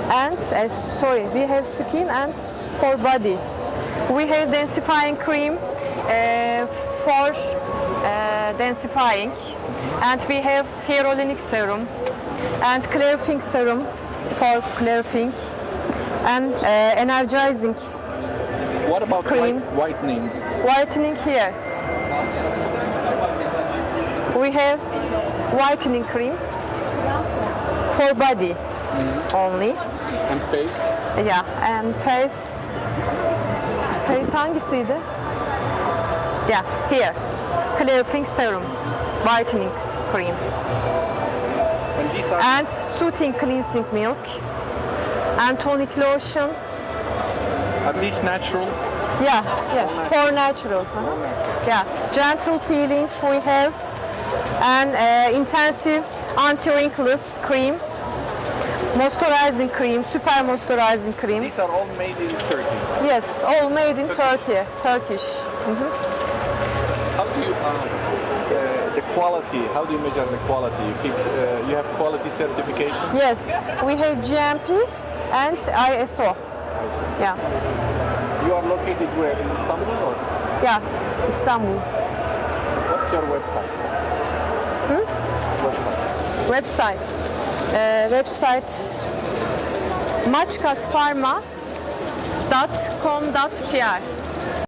and we have skin and for body. We have densifying cream for densifying, and we have hyaluronic serum and clarifying serum for clarifying, and energizing What about cream. whitening? Whitening here. We have whitening cream for body only. And face? Yeah, and face hangisiydi? Yeah, here. Clarifying serum, whitening cream. And these are And soothing cleansing milk. And tonic lotion. these natural? Yeah, for natural. Yeah, gentle peeling we have. And intensive anti-wrinkles cream. Moisturizing cream, super moisturizing cream. These are all made in Turkey. Yes, all made in Turkey, Turkish. How do you the quality? How do you measure the quality? You have quality certification. Yes, we have GMP and ISO. Yeah, You are located where, in Istanbul or? yeah, Istanbul. What's your website? Website. Website mackasPharma.com.tr.